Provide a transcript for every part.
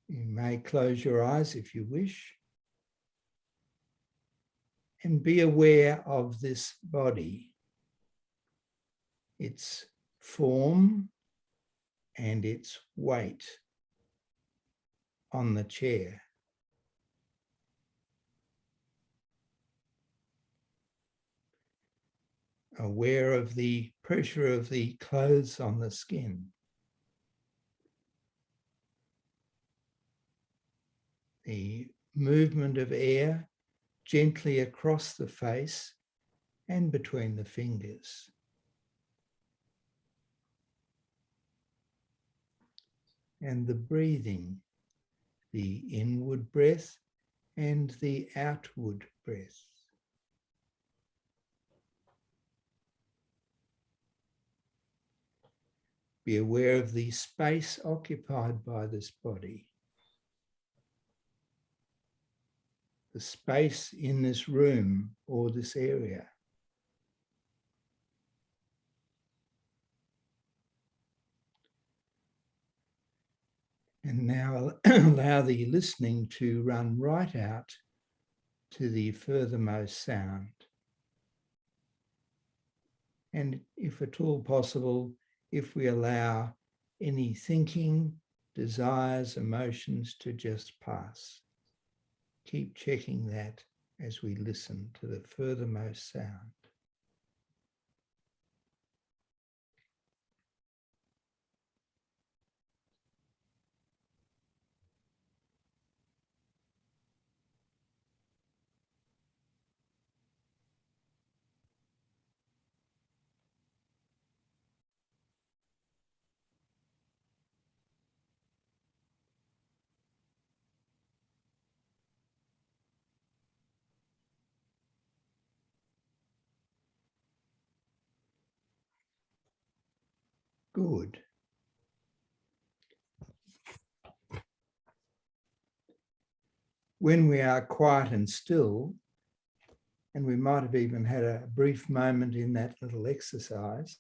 You may close your eyes if you wish, and be aware of this body, its form and its weight on the chair. Aware of the pressure of the clothes on the skin. The movement of air gently across the face and between the fingers. And the breathing, the inward breath and the outward breath. Be aware of the space occupied by this body. The space in this room or this area. And now allow the listening to run right out to the furthermost sound. And if at all possible, if we allow any thinking, desires, emotions to just pass. Keep checking that as we listen to the furthermost sound. Good. When we are quiet and still, and we might have even had a brief moment in that little exercise,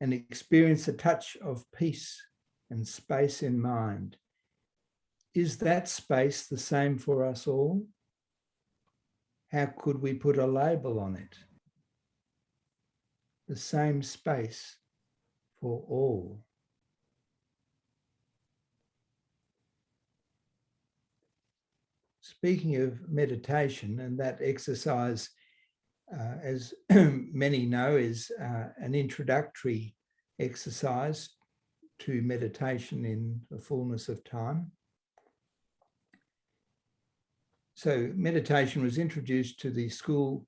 and experience a touch of peace and space in mind, is that space the same for us all? How could we put a label on it? The same space for all. Speaking of meditation, and that exercise, as many know, is an introductory exercise to meditation in the fullness of time. So meditation was introduced to the School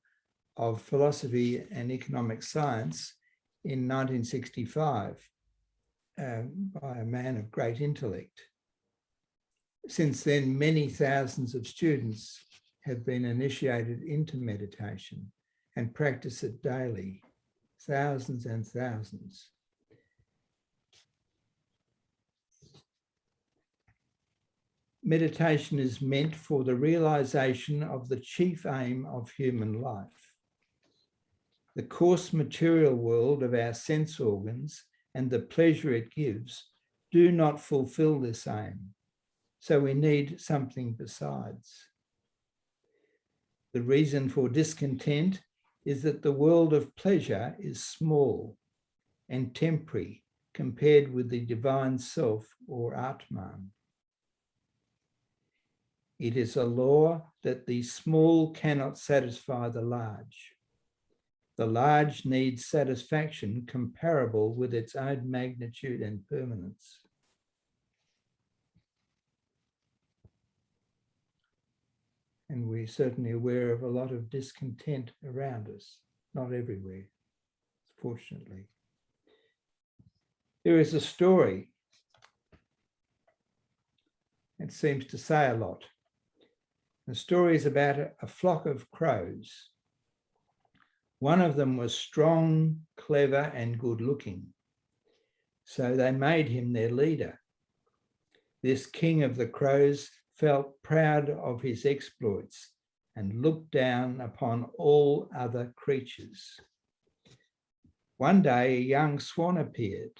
of Philosophy and Economic Science in 1965 by a man of great intellect. Since then, many thousands of students have been initiated into meditation and practice it daily, thousands and thousands. Meditation is meant for the realization of the chief aim of human life. The coarse material world of our sense organs and the pleasure it gives do not fulfill this aim. So we need something besides. The reason for discontent is that the world of pleasure is small and temporary compared with the divine self or Atman. It is a law that the small cannot satisfy the large. The large needs satisfaction comparable with its own magnitude and permanence. And we're certainly aware of a lot of discontent around us, not everywhere, fortunately. There is a story. It seems to say a lot. The story is about a flock of crows. One of them was strong, clever, and good-looking. So they made him their leader. This king of the crows felt proud of his exploits and looked down upon all other creatures. One day, a young swan appeared.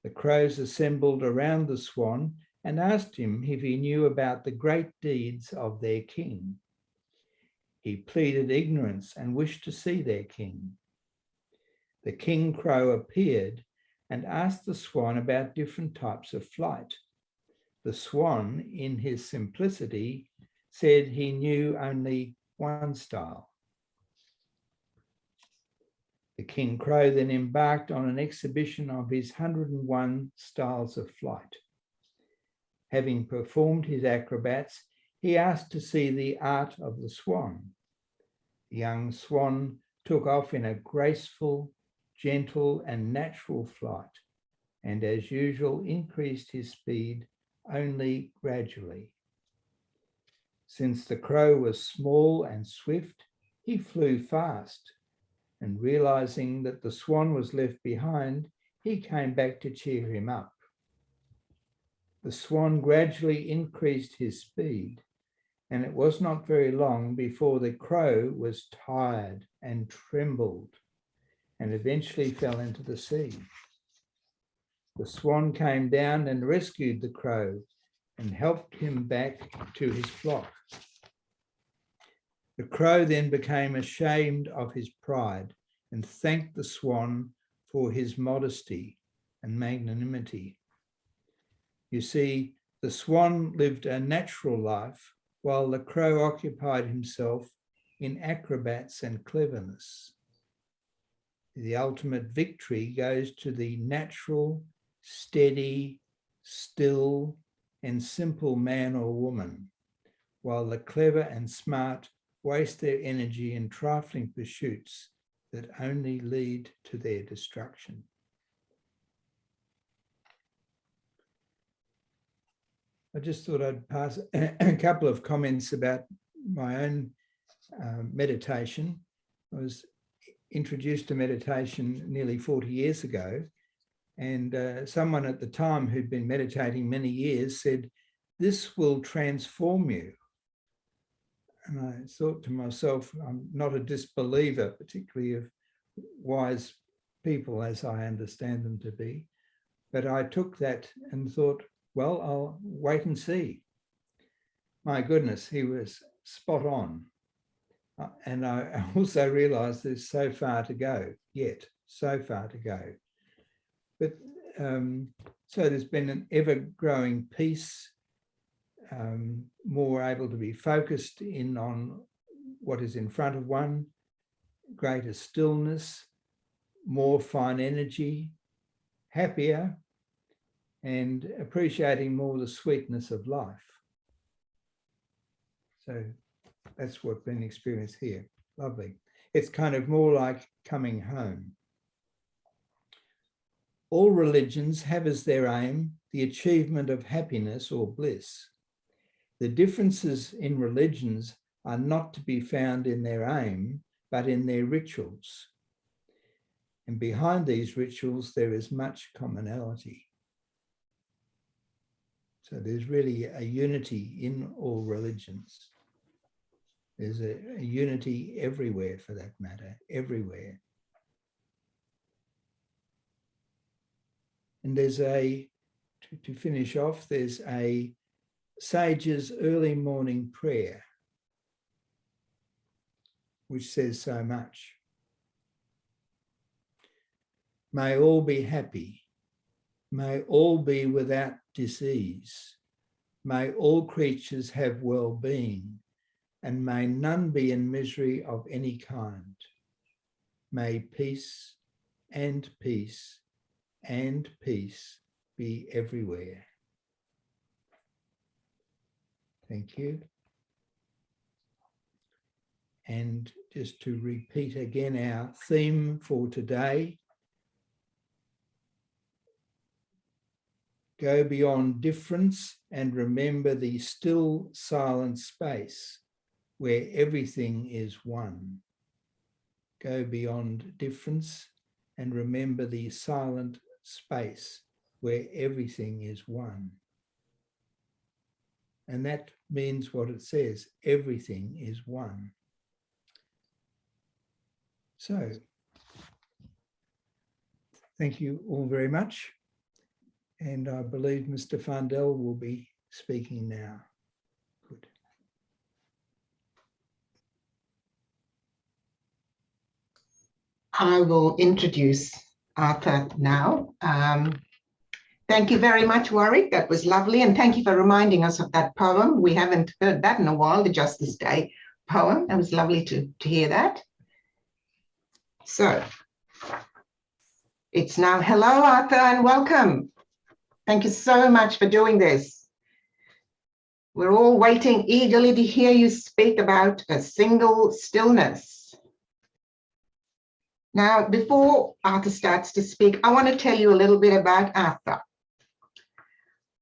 The crows assembled around the swan and asked him if he knew about the great deeds of their king. He pleaded ignorance and wished to see their king. The king crow appeared and asked the swan about different types of flight. The swan, in his simplicity, said he knew only one style. The king crow then embarked on an exhibition of his 101 styles of flight. Having performed his acrobats, he asked to see the art of the swan. The young swan took off in a graceful, gentle, and natural flight, and as usual increased his speed only gradually. Since the crow was small and swift, he flew fast, and realizing that the swan was left behind, he came back to cheer him up. The swan gradually increased his speed, and it was not very long before the crow was tired and trembled and eventually fell into the sea. The swan came down and rescued the crow and helped him back to his flock. The crow then became ashamed of his pride and thanked the swan for his modesty and magnanimity. You see, the swan lived a natural life while the crow occupied himself in acrobats and cleverness. The ultimate victory goes to the natural, steady, still, and simple man or woman, while the clever and smart waste their energy in trifling pursuits that only lead to their destruction. I just thought I'd pass a couple of comments about my own meditation. I was introduced to meditation nearly 40 years ago, and someone at the time who'd been meditating many years said, "This will transform you." And I thought to myself, I'm not a disbeliever, particularly of wise people as I understand them to be, but I took that and thought, well, I'll wait and see. My goodness, he was spot on. And I also realized there's so far to go yet, so far to go. But so there's been an ever-growing peace, more able to be focused in on what is in front of one, greater stillness, more fine energy, happier, and appreciating more the sweetness of life. So that's what's been experienced here. Lovely. It's kind of more like coming home. All religions have as their aim the achievement of happiness or bliss. The differences in religions are not to be found in their aim, but in their rituals. And behind these rituals, there is much commonality. So there's really a unity in all religions. There's a unity everywhere, for that matter, everywhere. And there's to finish off, there's a sage's early morning prayer, which says so much. May all be happy. May all be without disease. May all creatures have well-being, and may none be in misery of any kind. May peace and peace and peace be everywhere. Thank you. And just to repeat again our theme for today, go beyond difference and remember the still silent space where everything is one. Go beyond difference and remember the silent space where everything is one. And that means what it says, everything is one. So, thank you all very much. And I believe Mr. Farndell will be speaking now. Good. I will introduce Arthur now. Thank you very much, Warwick. That was lovely. And thank you for reminding us of that poem. We haven't heard that in a while, the Justice Day poem. It was lovely to hear that. So it's now hello, Arthur, and welcome. Thank you so much for doing this. We're all waiting eagerly to hear you speak about a single stillness. Now, before Arthur starts to speak, I want to tell you a little bit about Arthur.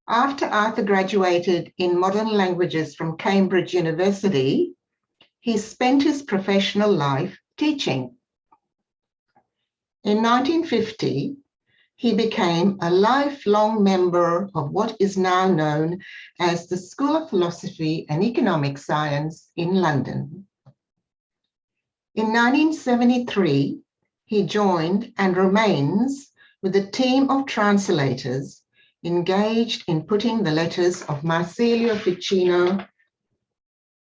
After Arthur graduated in modern languages from Cambridge University, he spent his professional life teaching. In 1950, he became a lifelong member of what is now known as the School of Philosophy and Economic Science in London. In 1973, he joined and remains with a team of translators engaged in putting the letters of Marsilio Ficino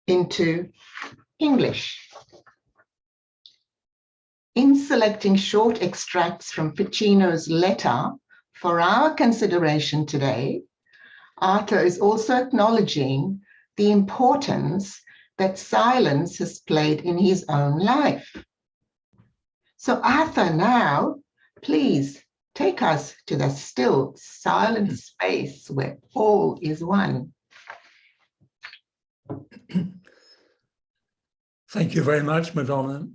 into English. In selecting short extracts from Ficino's letter for our consideration today, Arthur is also acknowledging the importance that silence has played in his own life. So Arthur, now, please take us to the still, silent space where all is one. Thank you very much, Madonna.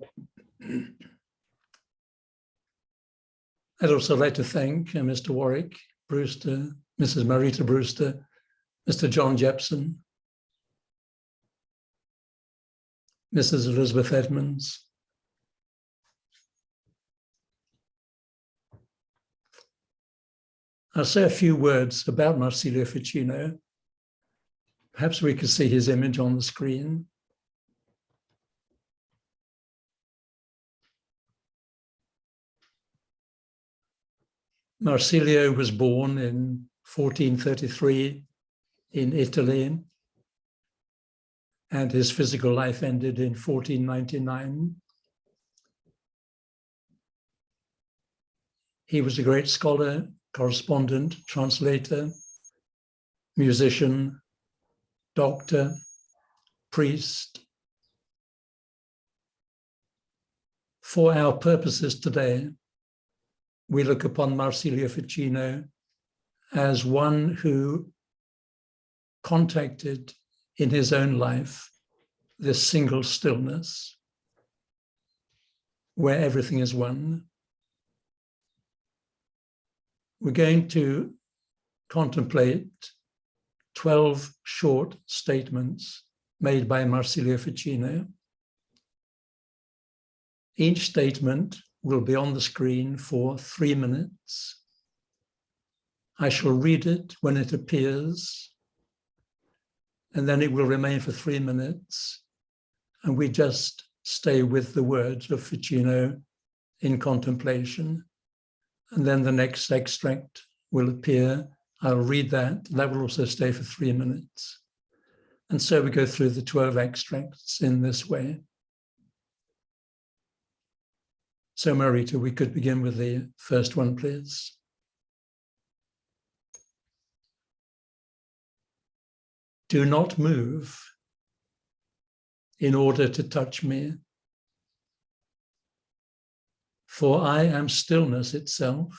I'd also like to thank Mr. Warwick Brewster, Mrs. Marita Brewster, Mr. John Jepson, Mrs. Elizabeth Edmonds, I'll say a few words about Marsilio Ficino. Perhaps we could see his image on the screen. Marsilio was born in 1433 in Italy, and his physical life ended in 1499. He was a great scholar, correspondent, translator, musician, doctor, priest. For our purposes today, we look upon Marsilio Ficino as one who contacted in his own life this single stillness where everything is one. We're going to contemplate 12 short statements made by Marsilio Ficino. Each statement will be on the screen for 3 minutes. I shall read it when it appears, and then it will remain for 3 minutes, and we just stay with the words of Ficino in contemplation. And then the next extract will appear. I'll read that. That will also stay for 3 minutes. And so we go through the 12 extracts in this way. So Marita, we could begin with the first one, please. Do not move in order to touch me, for I am stillness itself.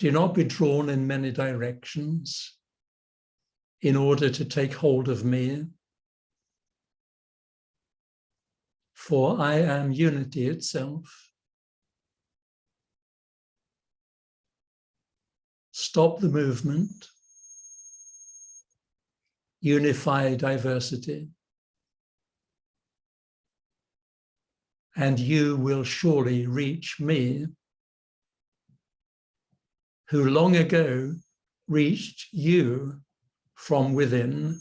Do not be drawn in many directions in order to take hold of me, for I am unity itself. Stop the movement, unify diversity, and you will surely reach me, who long ago reached you from within.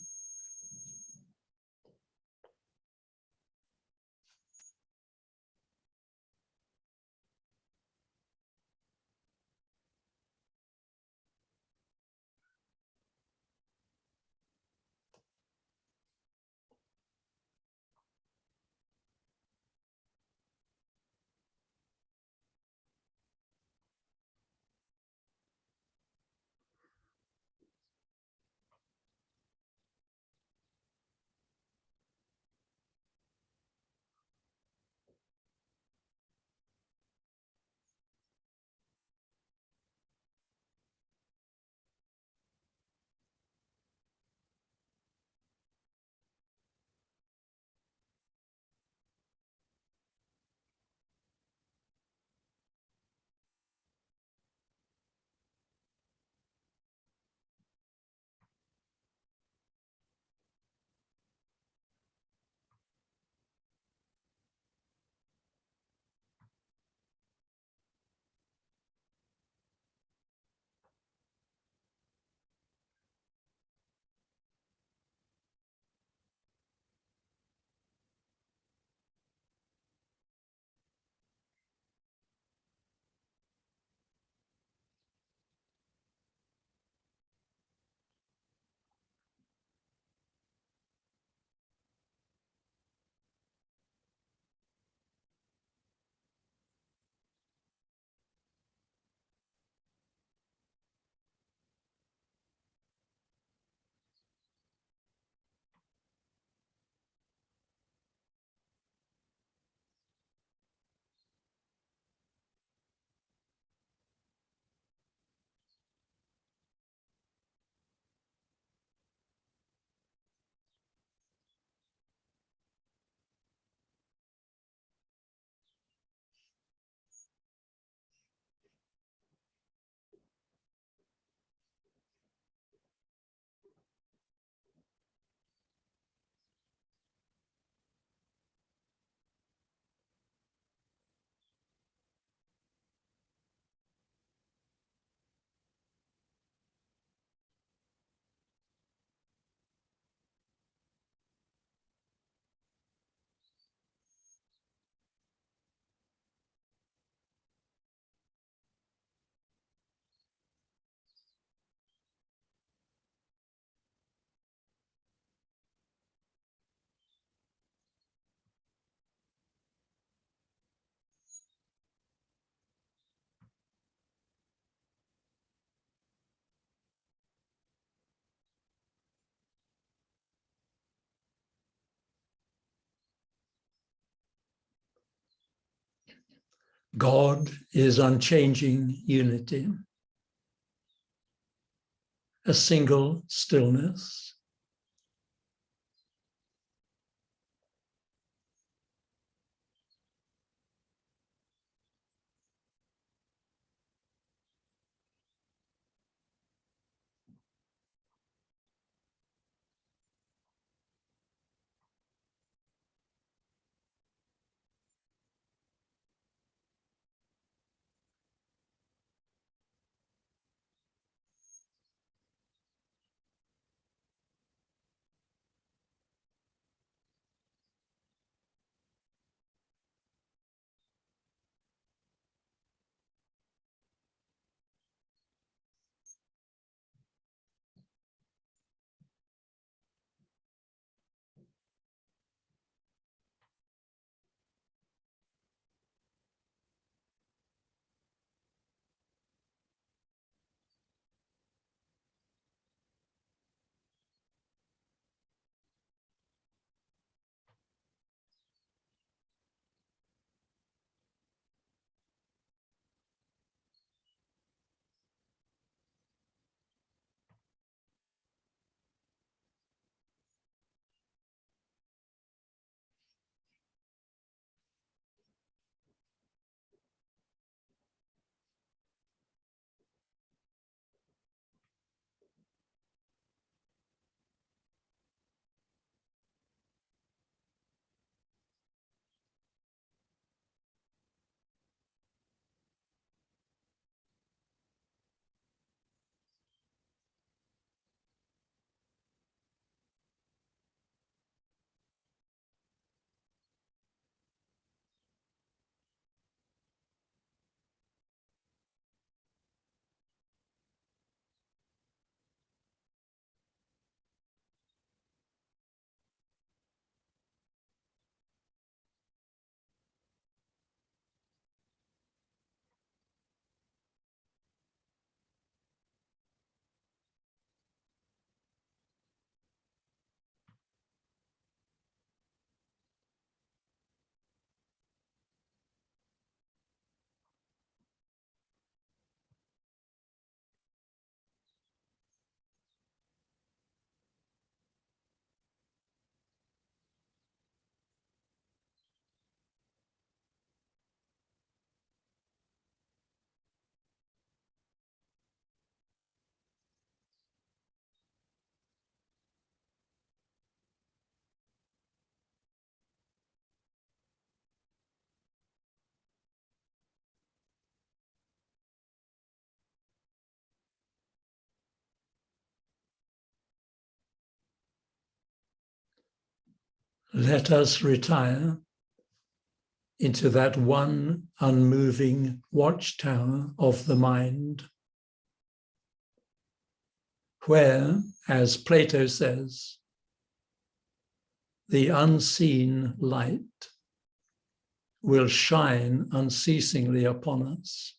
God is unchanging unity, a single stillness. Let us retire into that one unmoving watchtower of the mind, where, as Plato says, the unseen light will shine unceasingly upon us.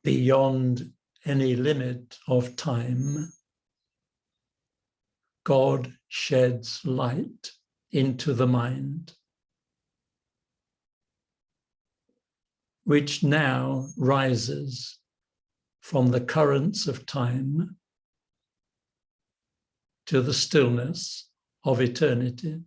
Beyond any limit of time, God sheds light into the mind, which now rises from the currents of time to the stillness of eternity.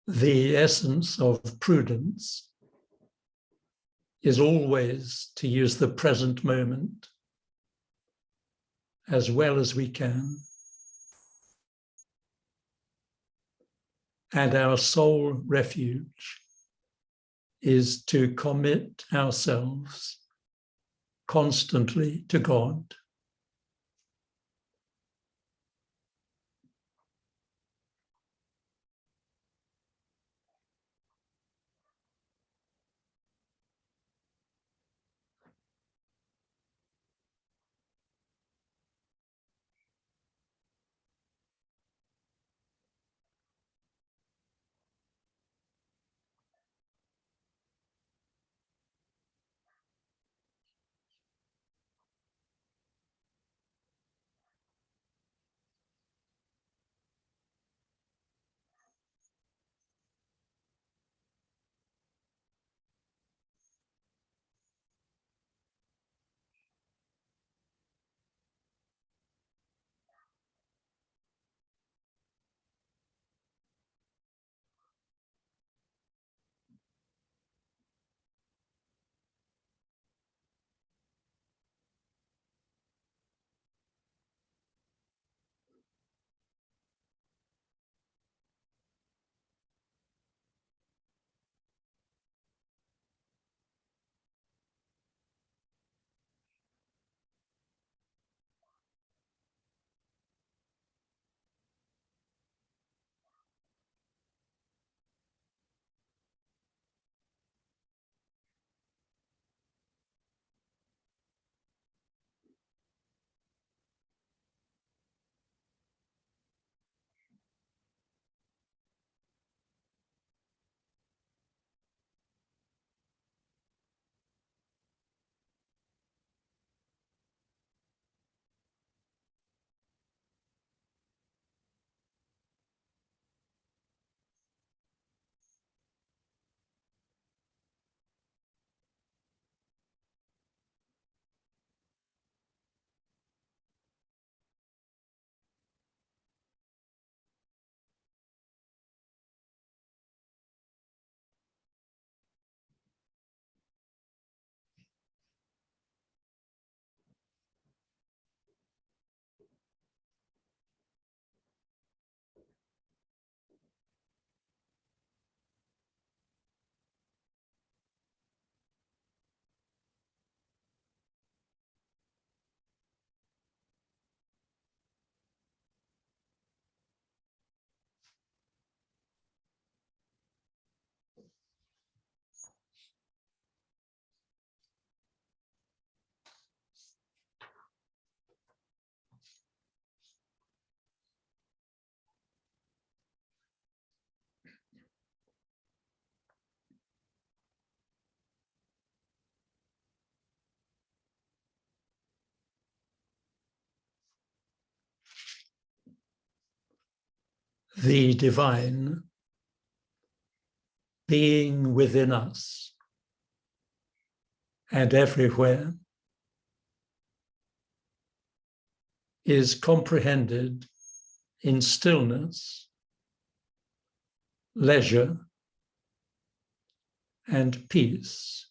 The essence of prudence is always to use the present moment as well as we can. And our sole refuge is to commit ourselves constantly to God. the divine being within us and everywhere is comprehended in stillness, leisure, and peace.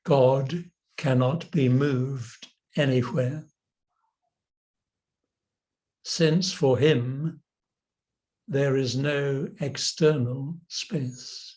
God cannot be moved anywhere, since for him there is no external space.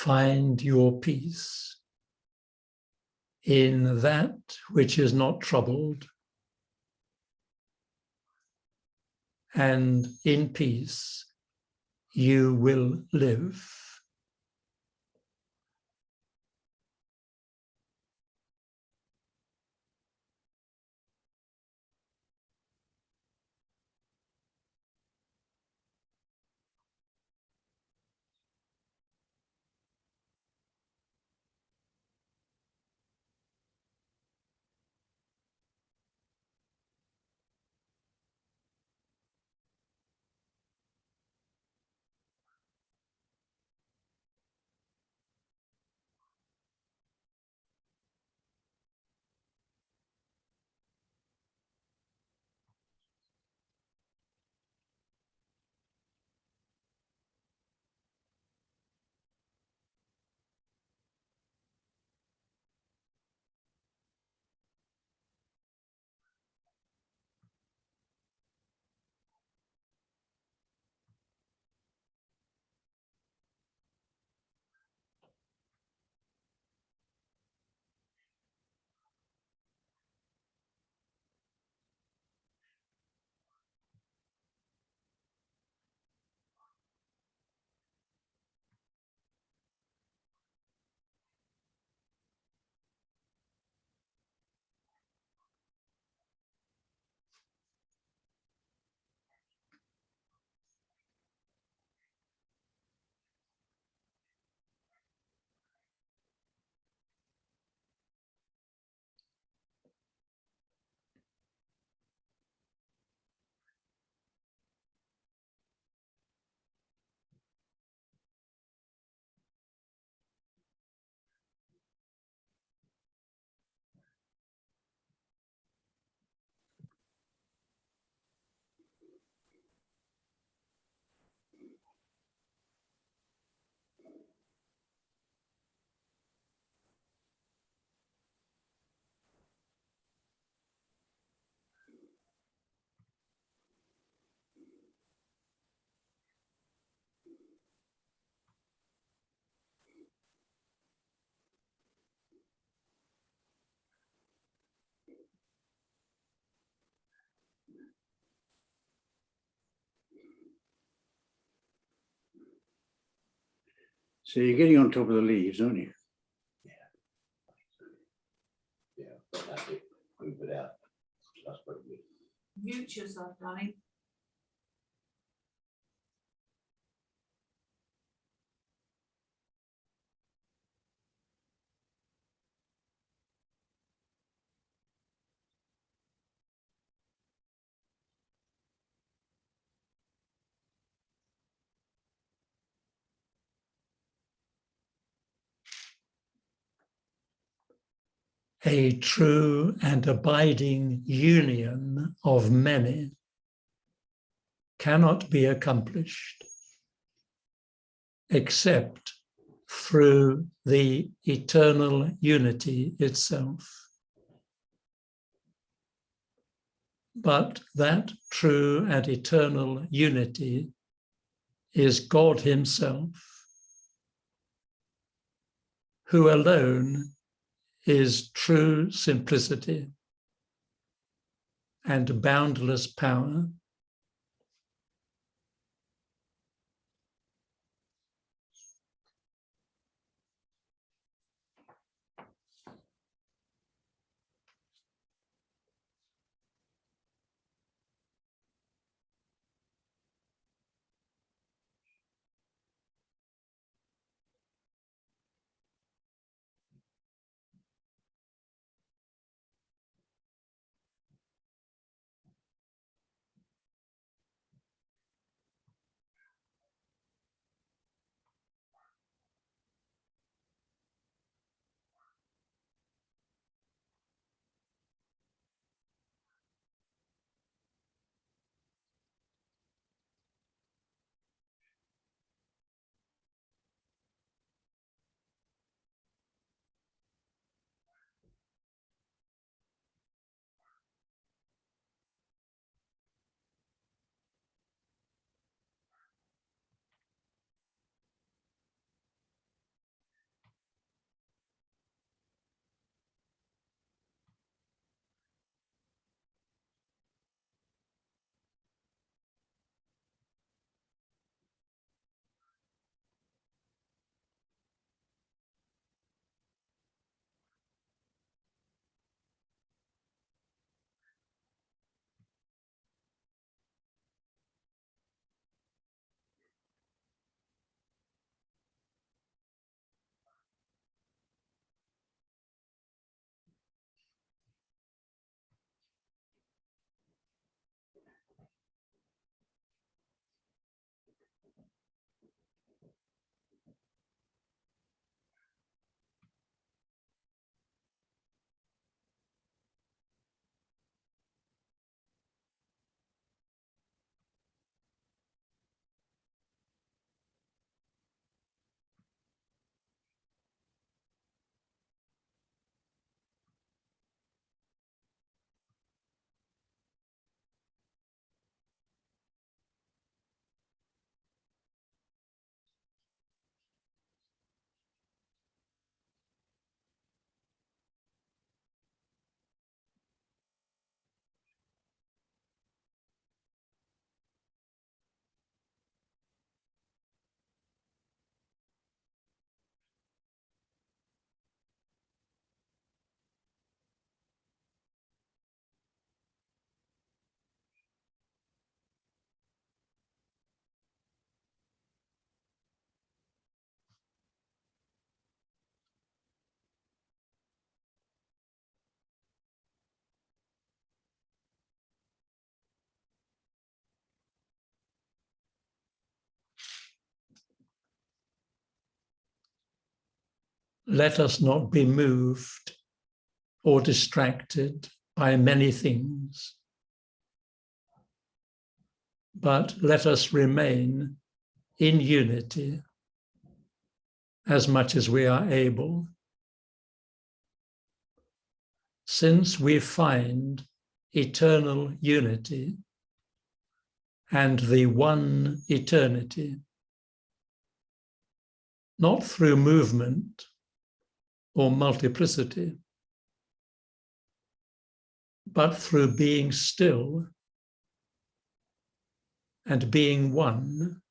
find your peace in that which is not troubled, and in peace you will live. So you're getting on top of the leaves, aren't you? Yeah, but that's it. Move it out. That's pretty good. Mute yourself, Danny. A true and abiding union of many cannot be accomplished except through the eternal unity itself. But that true and eternal unity is God Himself, who alone is true simplicity and boundless power. let us not be moved or distracted by many things, but let us remain in unity as much as we are able, since we find eternal unity and the one eternity, not through movement or multiplicity, but through being still and being one.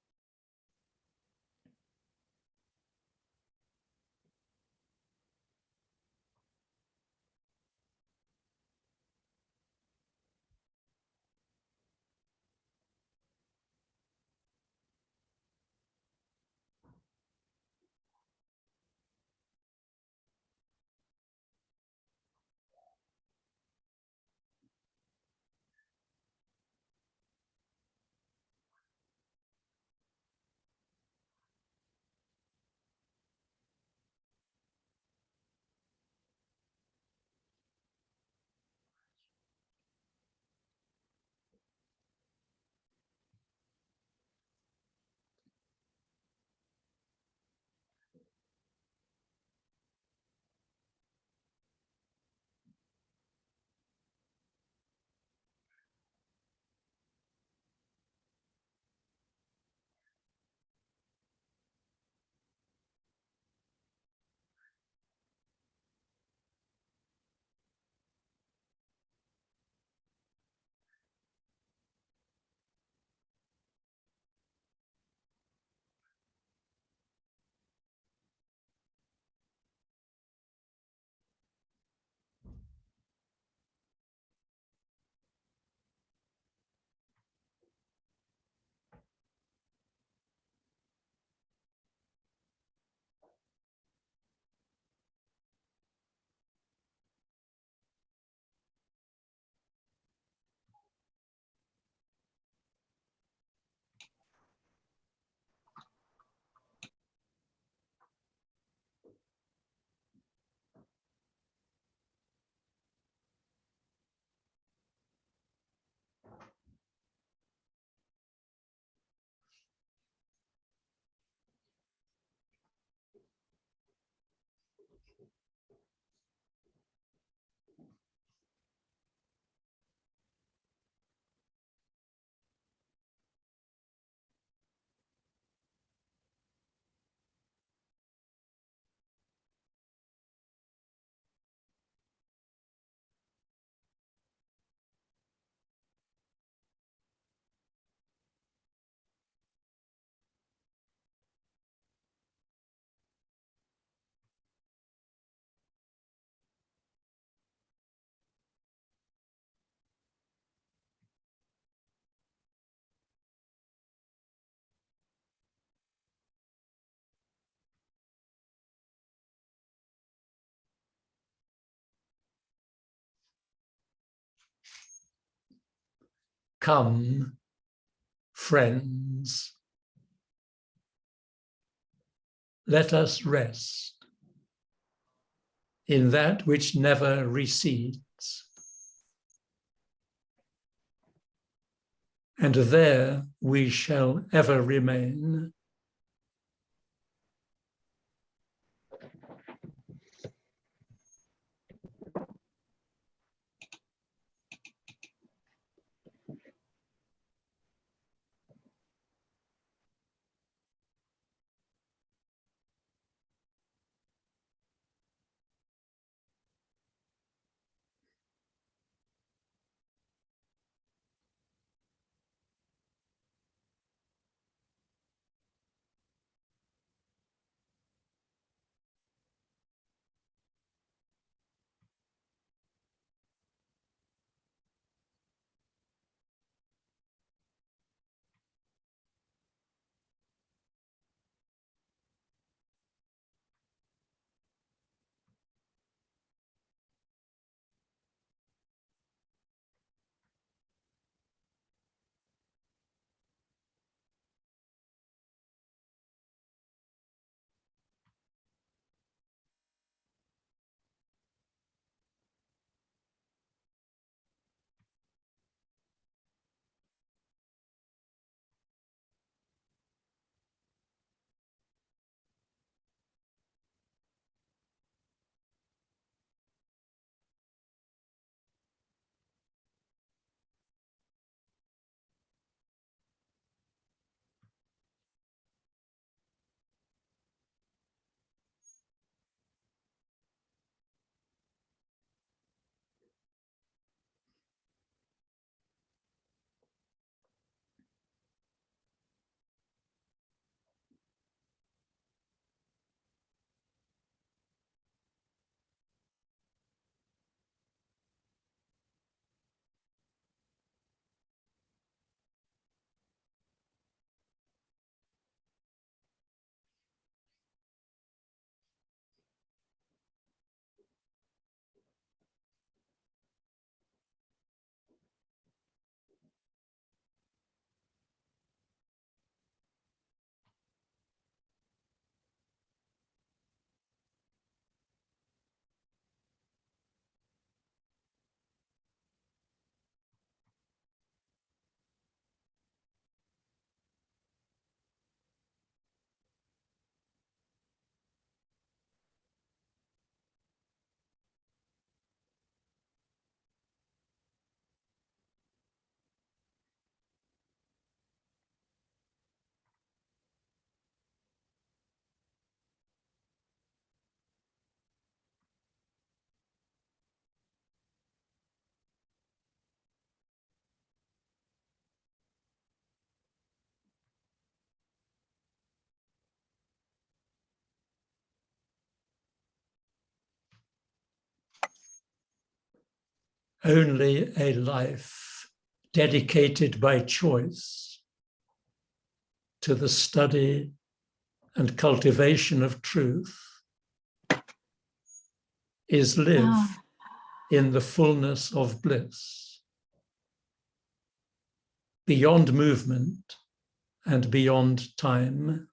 Come, friends, let us rest in that which never recedes, and there we shall ever remain. only a life dedicated by choice to the study and cultivation of truth is lived in the fullness of bliss, beyond movement and beyond time.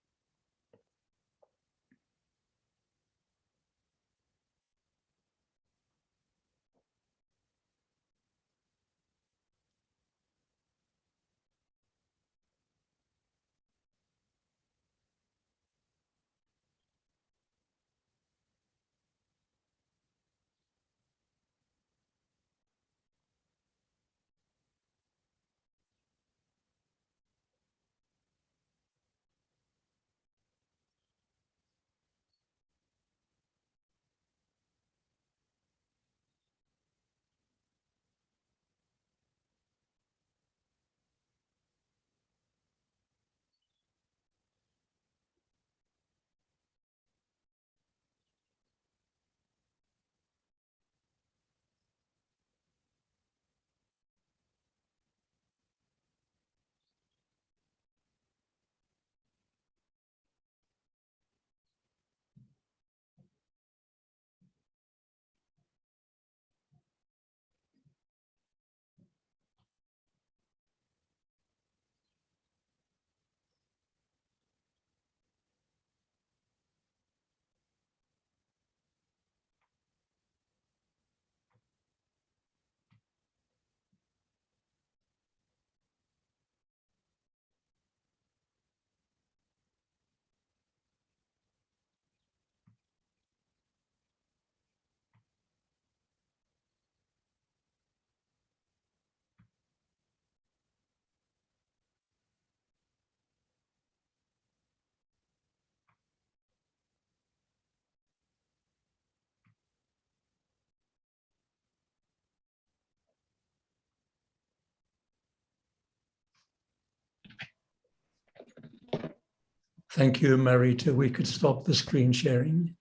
Thank you, Marita. We could stop the screen sharing.